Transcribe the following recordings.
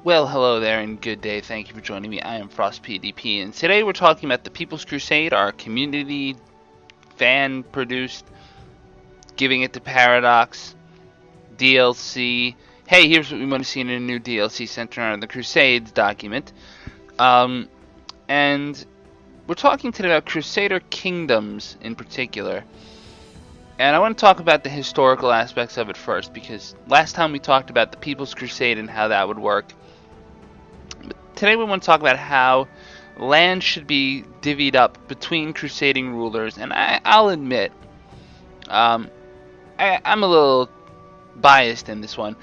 Well, hello there and good day. Thank you for joining me. I am Frost PDP, and today we're talking about the People's Crusade, our community fan produced, giving it to Paradox DLC. Hey, here's what we want to see in a new DLC centered around the Crusades document. And we're talking today about Crusader Kingdoms in particular. And I want to talk about the historical aspects of it first, because last time we talked about the People's Crusade and how that would work. Today we want to talk about how land should be divvied up between crusading rulers, and I'll admit, I'm a little biased in this one.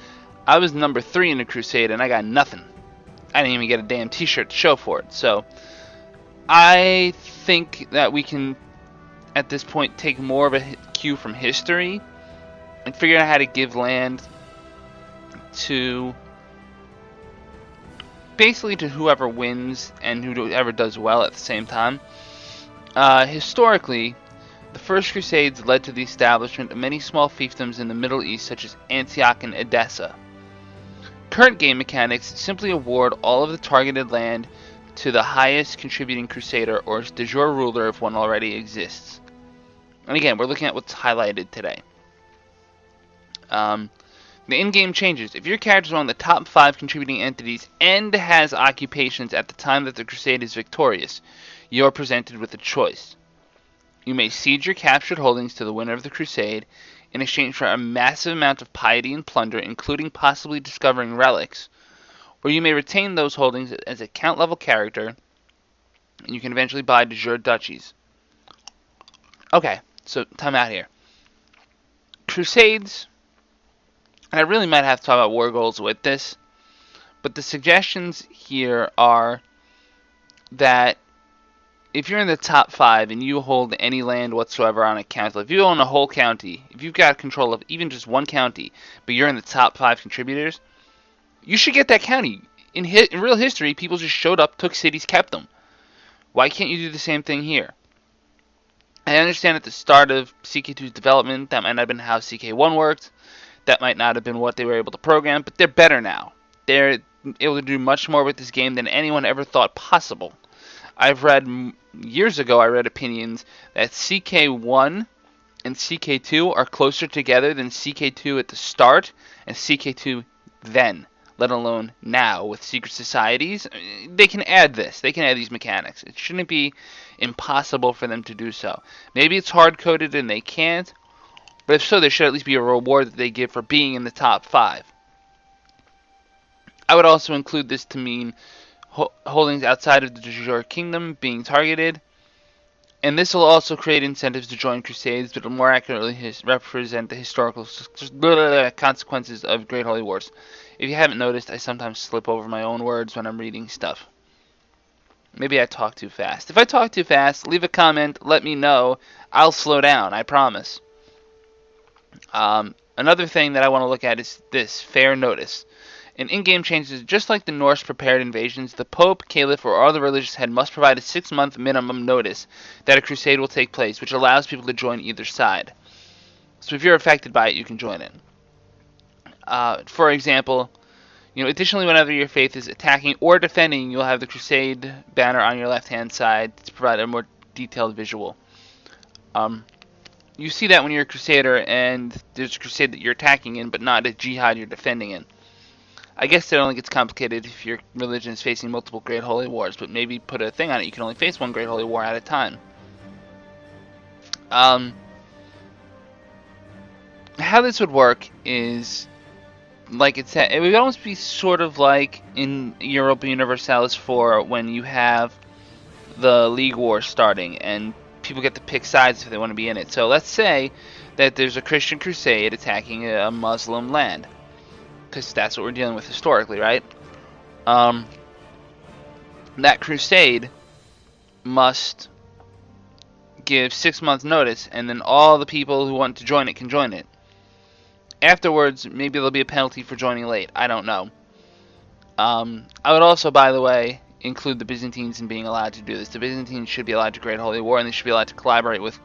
I was number 3 in a crusade, and I got nothing. I didn't even get a damn t-shirt to show for it, so I think that we can, at this point, take more of a cue from history and figure out how to give land to basically to whoever wins and whoever does well at the same time. Historically, the First Crusades led to the establishment of many small fiefdoms in the Middle East, such as Antioch and Edessa. Current game mechanics simply award all of the targeted land to the highest contributing crusader or de jure ruler if one already exists. And again, we're looking at what's highlighted today. The in-game changes. If your character is one of the top 5 contributing entities and has occupations at the time that the crusade is victorious, you are presented with a choice. You may cede your captured holdings to the winner of the crusade in exchange for a massive amount of piety and plunder, including possibly discovering relics, or you may retain those holdings as a count-level character, and you can eventually buy de jure duchies. Okay, so time out here. Crusades, and I really might have to talk about war goals with this, but the suggestions here are that if you're in the top 5 and you hold any land whatsoever on a county, if you own a whole county, if you've got control of even just one county, but you're in the top 5 contributors, you should get that county. In real history, people just showed up, took cities, kept them. Why can't you do the same thing here? I understand at the start of CK2's development, that might not have been how CK1 worked. That might not have been what they were able to program, but they're better now. They're able to do much more with this game than anyone ever thought possible. I've read, years ago, I read opinions that CK1 and CK2 are closer together than CK2 at the start and CK2 then, let alone now with secret societies. They can add this. They can add these mechanics. It shouldn't be impossible for them to do so. Maybe it's hard-coded and they can't, but if so, there should at least be a reward that they give for being in the top 5. I would also include this to mean holdings outside of the de jure kingdom being targeted, and this will also create incentives to join crusades, but will more accurately represent the historical consequences of Great Holy Wars. If you haven't noticed, I sometimes slip over my own words when I'm reading stuff. Maybe I talk too fast. If I talk too fast, leave a comment, let me know. I'll slow down, I promise. Another thing that I want to look at is this, fair notice. In in-game changes, just like the Norse prepared invasions, the Pope, Caliph, or other religious head must provide a 6-month minimum notice that a crusade will take place, which allows people to join either side. So if you're affected by it, you can join it. For example, additionally, whenever your faith is attacking or defending, you'll have the crusade banner on your left-hand side to provide a more detailed visual. You see that when you're a crusader and there's a crusade that you're attacking in, but not a jihad you're defending in. I guess it only gets complicated if your religion is facing multiple Great Holy Wars, but maybe put a thing on it. You can only face one Great Holy War at a time. How this would work is, like it said, it would almost be sort of like in Europa Universalis 4 when you have the League War starting and people get to pick sides if they want to be in it. So let's say that there's a Christian crusade attacking a Muslim land, because that's what we're dealing with historically, right? That crusade must give 6 months notice, and then all the people who want to join it can join it. Afterwards, maybe there'll be a penalty for joining late. I don't know. I would also, by the way, include the Byzantines in being allowed to do this. The Byzantines should be allowed to Great Holy War, and they should be allowed to collaborate with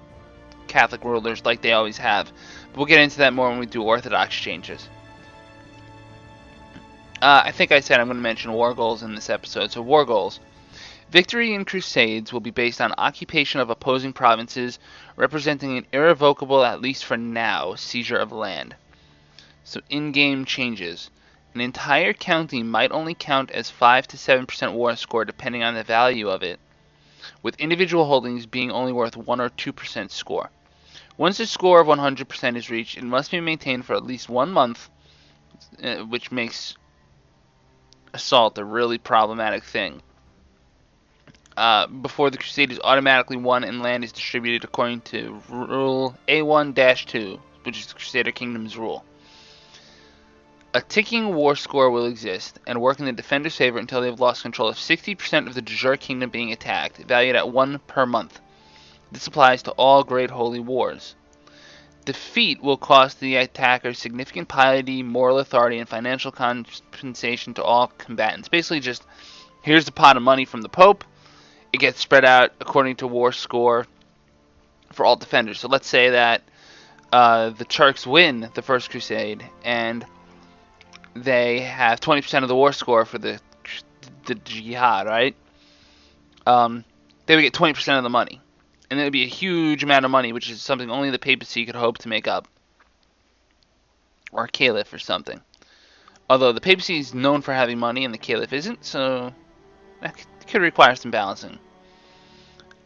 Catholic rulers like they always have. But we'll get into that more when we do Orthodox changes. I think I said I'm going to mention war goals in this episode. So war goals. Victory in Crusades will be based on occupation of opposing provinces, representing an irrevocable, at least for now, seizure of land. So in-game changes. An entire county might only count as 5 to 7% war score depending on the value of it, with individual holdings being only worth 1 or 2% score. Once a score of 100% is reached, it must be maintained for at least 1 month, which makes assault a really problematic thing. Before the Crusade is automatically won and land is distributed according to Rule A1-2, which is the Crusader Kingdoms rule. A ticking war score will exist and work in the defender's favor until they have lost control of 60% of the de jure kingdom being attacked, valued at 1 per month. This applies to all Great Holy Wars. Defeat will cost the attacker significant piety, moral authority, and financial compensation to all combatants. Basically just, here's the pot of money from the Pope. It gets spread out according to war score for all defenders. So let's say that the Turks win the First Crusade, and they have 20% of the war score for the jihad, right? They would get 20% of the money. And it would be a huge amount of money, which is something only the papacy could hope to make up. Or a caliph or something. Although the papacy is known for having money and the caliph isn't, so that could require some balancing.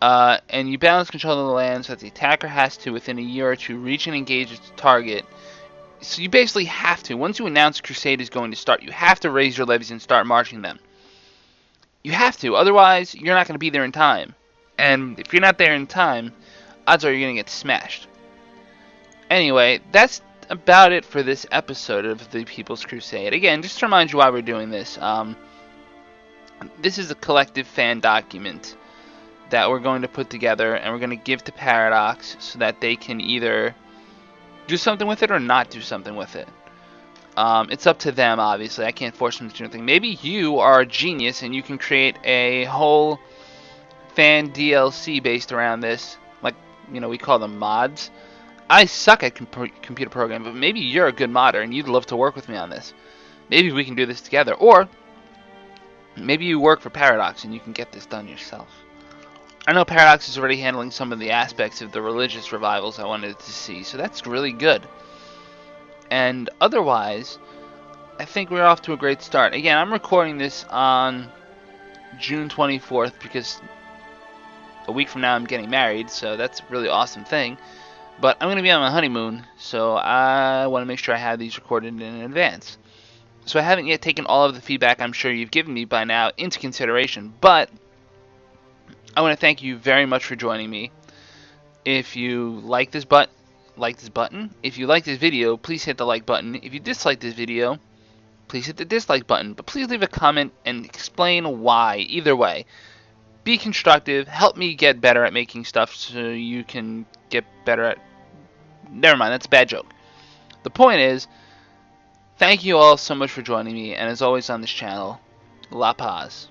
And you balance control of the land so that the attacker has to, within a year or two, reach and engage its target. So you basically have to, once you announce a crusade is going to start, you have to raise your levies and start marching them. You have to, otherwise you're not going to be there in time. And if you're not there in time, odds are you're going to get smashed. Anyway, that's about it for this episode of the People's Crusade. Again, just to remind you why we're doing this, this is a collective fan document that we're going to put together and we're going to give to Paradox so that they can either do something with it or not do something with it. It's up to them, obviously. I can't force them to do anything. Maybe you are a genius and you can create a whole fan DLC based around this. Like, we call them mods. I suck at computer programming, but maybe you're a good modder and you'd love to work with me on this. Maybe we can do this together. Or maybe you work for Paradox and you can get this done yourself. I know Paradox is already handling some of the aspects of the religious revivals I wanted to see, so that's really good. And otherwise, I think we're off to a great start. Again, I'm recording this on June 24th because a week from now I'm getting married, so that's a really awesome thing. But I'm going to be on my honeymoon, so I want to make sure I have these recorded in advance. So I haven't yet taken all of the feedback I'm sure you've given me by now into consideration, but I want to thank you very much for joining me. If you like this button. If you like this video, please hit the like button. If you dislike this video, please hit the dislike button. But please leave a comment and explain why. Either way, be constructive. Help me get better at making stuff so you can get better at... Never mind, that's a bad joke. The point is, thank you all so much for joining me. And as always on this channel, La Paz.